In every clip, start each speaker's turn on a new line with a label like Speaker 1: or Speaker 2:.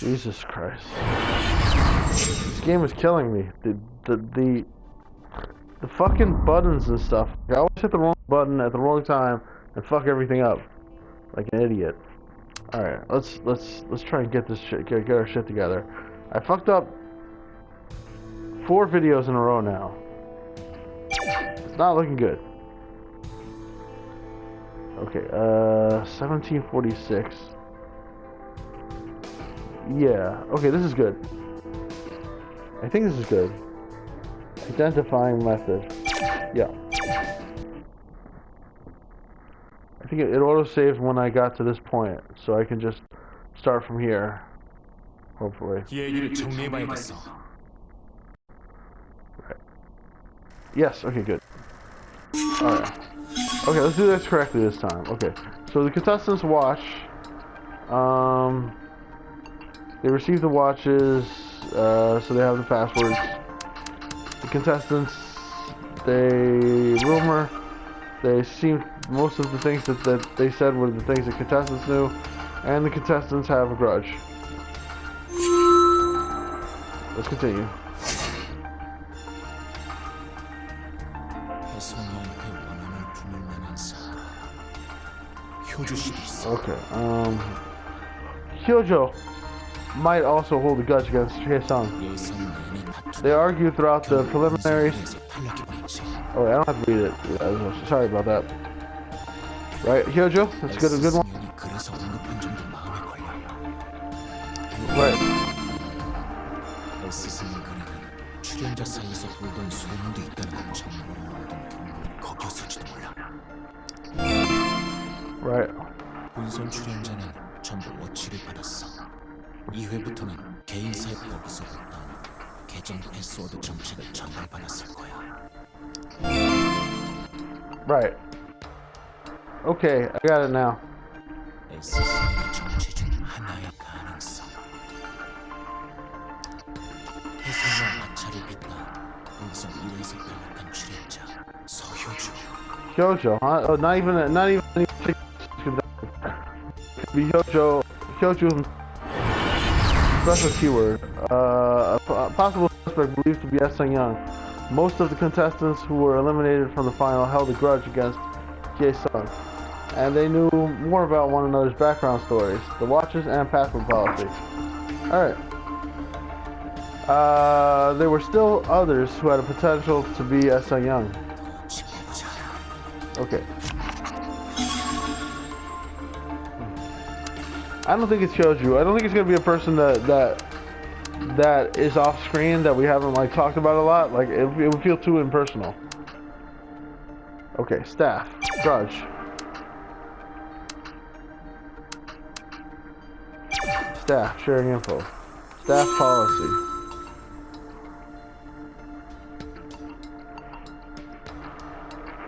Speaker 1: Jesus Christ. This game is killing me. The fucking buttons and stuff. I always hit the wrong button at the wrong time and fuck everything up. Like an idiot. Alright, let's try and get this shit, get our shit together. I fucked up 4 videos in a row now. It's not looking good. Okay, 1746. Yeah, okay, this is good. I think this is good. Identifying method. Yeah. I think it auto-saved when I got to this point, so I can just start from here. Hopefully. Right. Yes, okay, good. Alright. Okay, let's do this correctly this time. Okay, so the contestants watch. They receive the watches, so they have the passwords. The contestants, they seem, most of the things that they said were the things that contestants knew, and the contestants have a grudge. Let's continue. Okay, Hyojo might also hold a grudge against Hye-sung. They argue throughout the preliminaries. Oh, I don't have to read it. Sorry about that. Right, Hyojo? That's a good one. Right. Right. 본선 출연자는 전부 워치를 받았어. 2회부터는 개인사의 법에서부터 계정 패스워드 정책을 전달받았을 거야. Right. Okay, I got it now. SC의 정체 중 하나의 가능성. 해성과 마찰을 빚다 본선 1회에서 탈락한 출연자 서효주. Hyojo, huh? Oh, not even be Hyojo special keyword. A possible suspect believed to be Hye-sung. Most of the contestants who were eliminated from the final held a grudge against Hye-sung, and they knew more about one another's background stories, the watches, and password policy. Alright. There were still others who had a potential to be Hye-sung. Okay. I don't think it's Hyoju. I don't think it's gonna be a person that is off screen that we haven't like talked about a lot. Like it would feel too impersonal. Okay, staff, grudge. Staff, sharing info. Staff policy.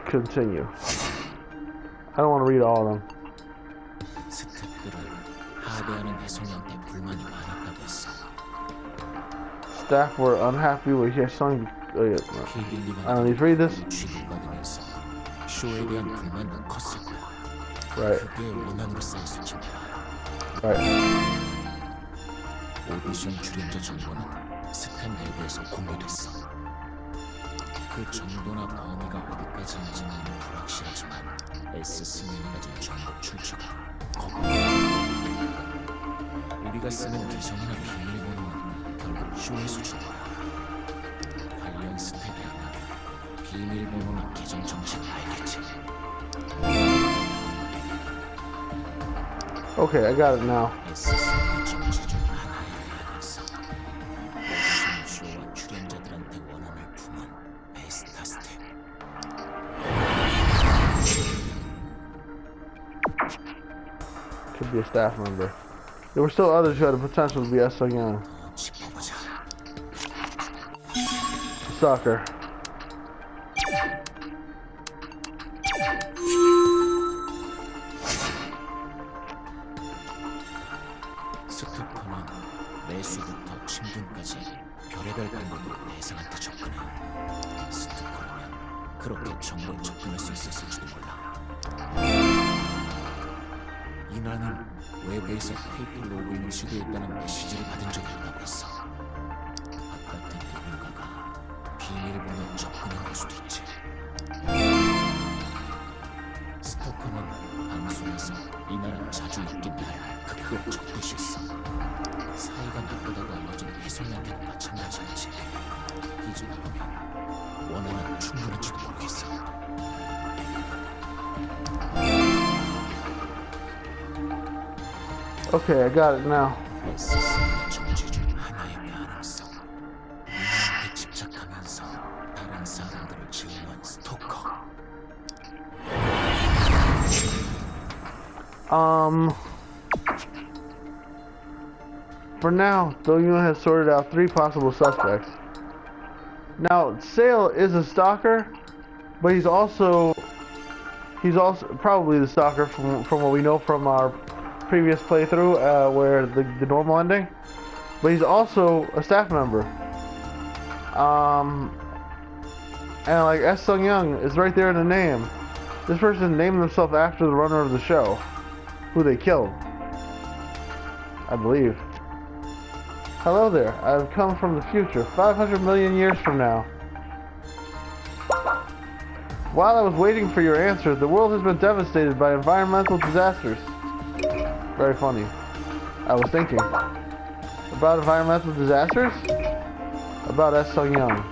Speaker 1: Continue. I don't want to read all of them. Staff were unhappy with Hye-sung. Oh, yeah. I don't need to read this. Right. Right. 오디션 출연자 정보는 스팸 내부에서 공개됐어. 그 정도나 범위가 어디까지인지는 불확실하지만 S 승인이 가진 정보 출처가 거부다. 우리가 쓰는 계정이나 비밀번호는 결국 쇼의 수준이야. 관련 스텝이라면 비밀번호나 계정 정체는 알겠지. Okay, I got it now. Could be a staff member. There were still others who had the potential to be Hye-sung. Soccer. 매수부터 침균까지 별의별 방법으로 대상한테 접근해. 스토커라면 그렇게 정보에 접근할 수 있었을지도 몰라.
Speaker 2: 이나는 웹에서 페이퍼 로그인을 시도했다는 메시지를 받은 적이 있다고 했어. 바깥에 누군가가 비밀번호 접근한 걸 수도 있지. 스토커는 방송에서 이나는 자주 있긴 할 극도로 적대시했어. 사이가 나쁘다고 알려진 혜성이한테는 마찬가지였지. 이 정도면 원한은 충분할지도 모르겠어.
Speaker 1: Okay, I got it now.
Speaker 2: 스스로 정지 중 하나의 가능성. 이나한테 집착하면서 다른 사람들을 증오한 스토커.
Speaker 1: For now, Do-yoon has sorted out 3 possible suspects. Now, Sale is a stalker, but he's also probably the stalker from what we know from our previous playthrough, where the normal ending. But he's also a staff member. And like S. Sung Young is right there in the name. This person named themselves after the runner of the show, who they killed, I believe. Hello there, I've come from the future, 500 million years from now. While I was waiting for your answer, the world has been devastated by environmental disasters. Very funny. I was thinking. About environmental disasters? About S. Sung Young.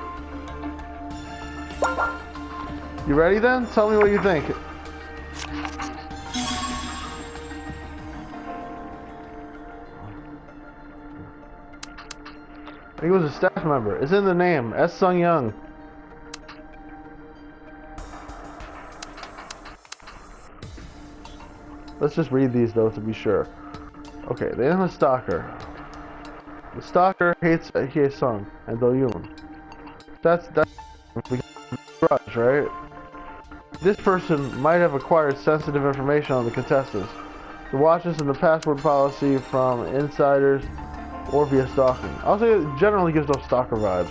Speaker 1: You ready then? Tell me what you think. He was a staff member. It's in the name. S. Sung Young. Let's just read these though to be sure. Okay, the name of the stalker. The stalker hates Hye Sung and Do Yoon. That's grudge, right? This person might have acquired sensitive information on the contestants. The watches and the password policy from insiders or via stalking. Also, it generally gives off stalker vibes.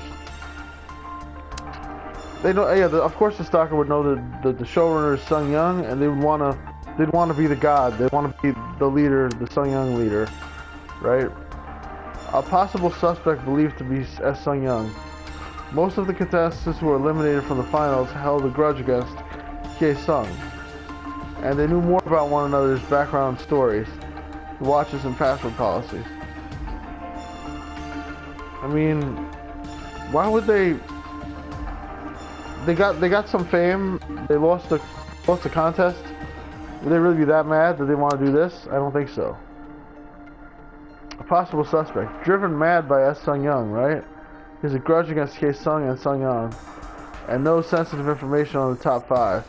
Speaker 1: They know, yeah. Of course, the stalker would know that the showrunner is Sung Young, and they'd want to be the god. They want to be the leader, the Sung Young leader, right? A possible suspect believed to be S. Sung Young. Most of the contestants who were eliminated from the finals held a grudge against Hye Sung, and they knew more about one another's background stories, watches, and password policies. I mean, why would they? They got some fame. They lost the contest. Would they really be that mad that they want to do this? I don't think so. A possible suspect, driven mad by S. Sung Young, right? He has a grudge against Hye Sung and Sung Young, and no sensitive information on the top 5.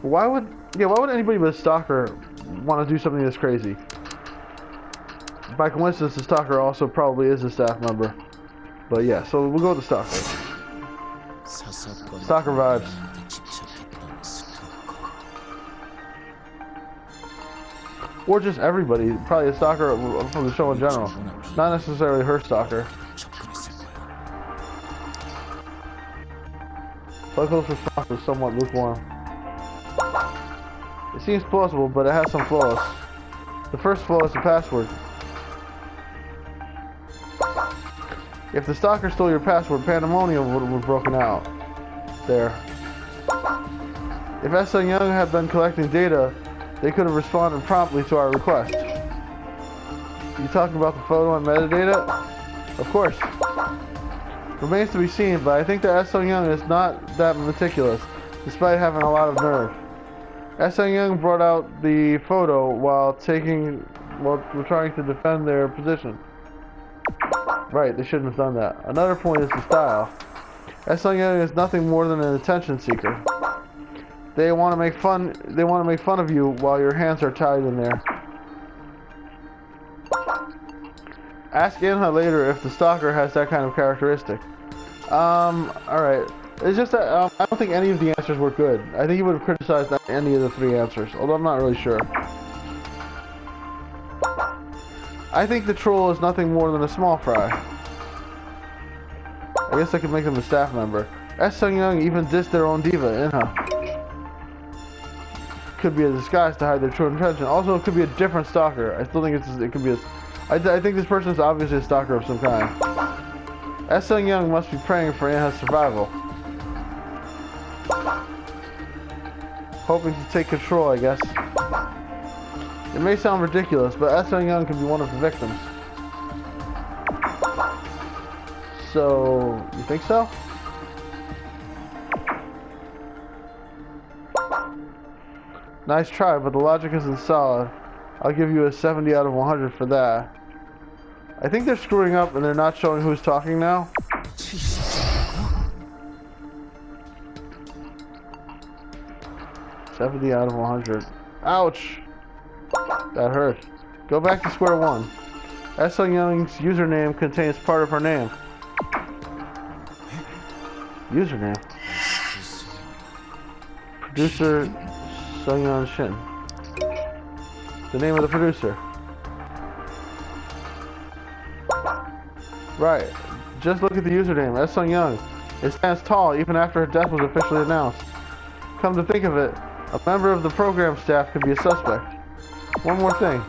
Speaker 1: Why would anybody but a stalker want to do something this crazy? By coincidence, the stalker also probably is a staff member. But yeah, so we'll go with the stalker. Stalker vibes. Or just everybody. Probably a stalker from the show in general. Not necessarily her stalker. Cycle's response is somewhat lukewarm. It seems plausible, but it has some flaws. The first flaw is the password. If the stalker stole your password, pandemonium would have broken out. There. If S. Sung Young had been collecting data, they could have responded promptly to our request. You talking about the photo and metadata? Of course. Remains to be seen, but I think that S. Sung Young is not that meticulous, despite having a lot of nerve. S. Sung Young brought out the photo while trying to defend their position. Right, they shouldn't have done that. Another point is the style. S. Sung Young is nothing more than an attention seeker. They want to make fun of you while your hands are tied in there. Ask Inha later if the stalker has that kind of characteristic. Alright. It's just that I don't think any of the answers were good. I think he would have criticized any of the 3 answers, although I'm not really sure. I think the troll is nothing more than a small fry. I guess I could make them a staff member. S. Sung Young even dissed their own diva, Inha. could be a disguise to hide their true intention. Also, it could be a different stalker. I still think it could be a... I think this person is obviously a stalker of some kind. S. Young must be praying for Anna's survival. Hoping to take control, I guess. It may sound ridiculous, but S. Young could be one of the victims. So, you think so? Nice try, but the logic isn't solid. I'll give you a 70 out of 100 for that. I think they're screwing up and they're not showing who's talking now. 70 out of 100. Ouch! That hurt. Go back to square one. S. Young's username contains part of her name. Username. Producer Sungyeon Shin. The name of the producer. Right. Just look at the username. S. Young. It stands tall even after her death was officially announced. Come to think of it, a member of the program staff could be a suspect. One more thing.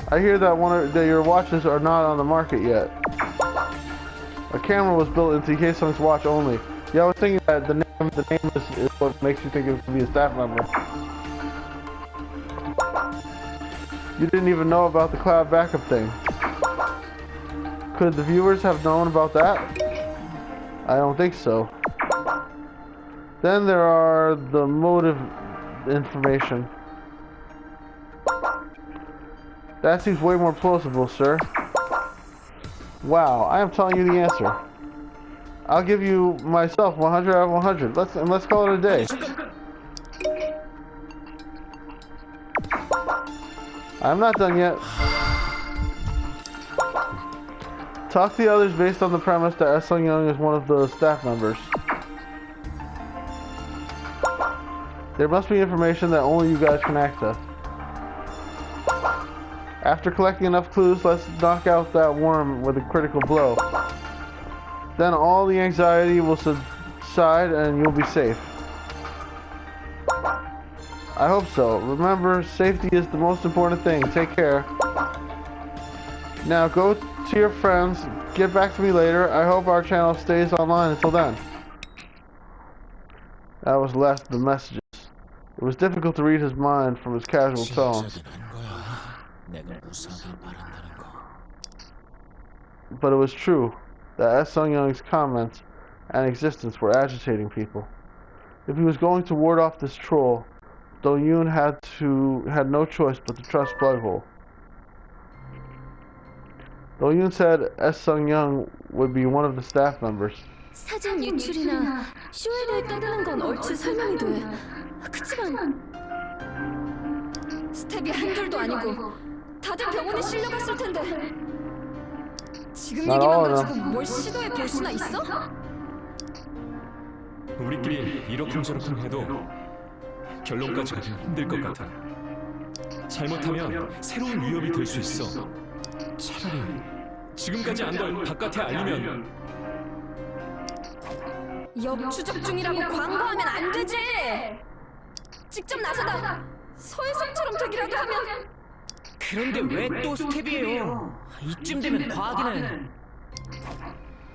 Speaker 1: I hear that your watches are not on the market yet. A camera was built into Hye-sung's watch only. Yeah, I was thinking that the name is what makes you think it could be a staff member. You didn't even know about the cloud backup thing. Could the viewers have known about that? I don't think so. Then there are the motive information. That seems way more plausible, sir. Wow, I am telling you the answer. I'll give you myself 100 out of 100. Let's call it a day. I'm not done yet. Talk to the others based on the premise that S. Young is one of the staff members. There must be information that only you guys can access. After collecting enough clues, let's knock out that worm with a critical blow. Then all the anxiety will subside and you'll be safe. I hope so. Remember, safety is the most important thing. Take care. Now go to your friends. Get back to me later. I hope our channel stays online until then. That was the last of the messages. It was difficult to read his mind from his casual tones. But it was true that S. Young's comments and existence were agitating people. If he was going to ward off this troll, Do-yoon had no choice but to trust Bloodhole. Do-yoon said S. Young would be one of the staff members.
Speaker 3: 사진 유출이나 쇼에 대해 떠드는 건 얼추 설명이 돼. 그치만 스텝이 한 줄도 아니고 다들 병원에 실려갔을 텐데 지금 얘기만 가지고 뭘 시도해 볼 수나 있어?
Speaker 4: 우리끼리 이러쿵저러쿵 해도 결론까지 가긴 힘들 것 같아. 잘못하면 새로운 위협이 될 수 있어. 차라리 지금까지 안 걸 바깥에 알리면.
Speaker 3: 역추적 중이라고 광고하면 안 되지. 직접 나서다 서혜성처럼 되기라도 하면.
Speaker 5: 그런데 왜 또 스텝이에요? 이쯤 되면 과하기는.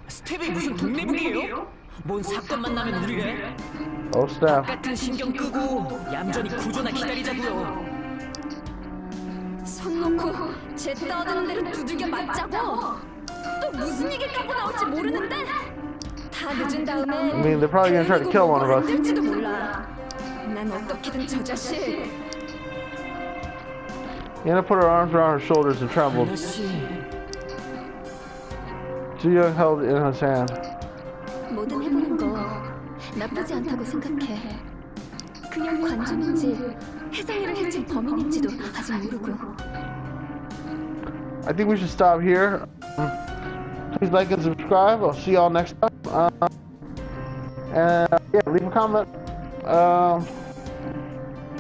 Speaker 5: 스텝이 무슨 동네북이에요? 뭔 사건만 나면 우리래? 같은 신경 끄고 얌전히 구조나 기다리자고요.
Speaker 3: 손 놓고 쟤 떠드는 대로 두들겨 맞자고. 또 무슨 얘기 까고 나올지 모르는데 다 늦은 다음에
Speaker 1: I mean, they're probably gonna try to kill one of us.
Speaker 3: 될지도 몰라. 난 어떻게든 저 자식.
Speaker 1: Anna put her arms around her shoulders and trembled. Do-young held in his hand.
Speaker 3: 뭐든 해보는 거 나쁘지 않다고 생각해. 그냥 관중인지 혜성이를 해친 범인인지도 아직 모르고.
Speaker 1: I think we should stop here. Please like and subscribe. I'll see y'all next time. And yeah, leave a comment.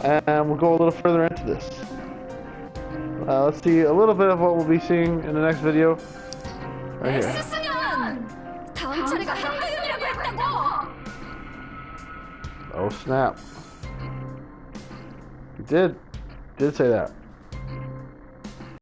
Speaker 1: And we'll go a little further into this. Let's see a little bit of what we'll be seeing in the next video. Right here.
Speaker 3: 다음 차례가 한가윤이라고 했다고.
Speaker 1: Oh snap. did say that.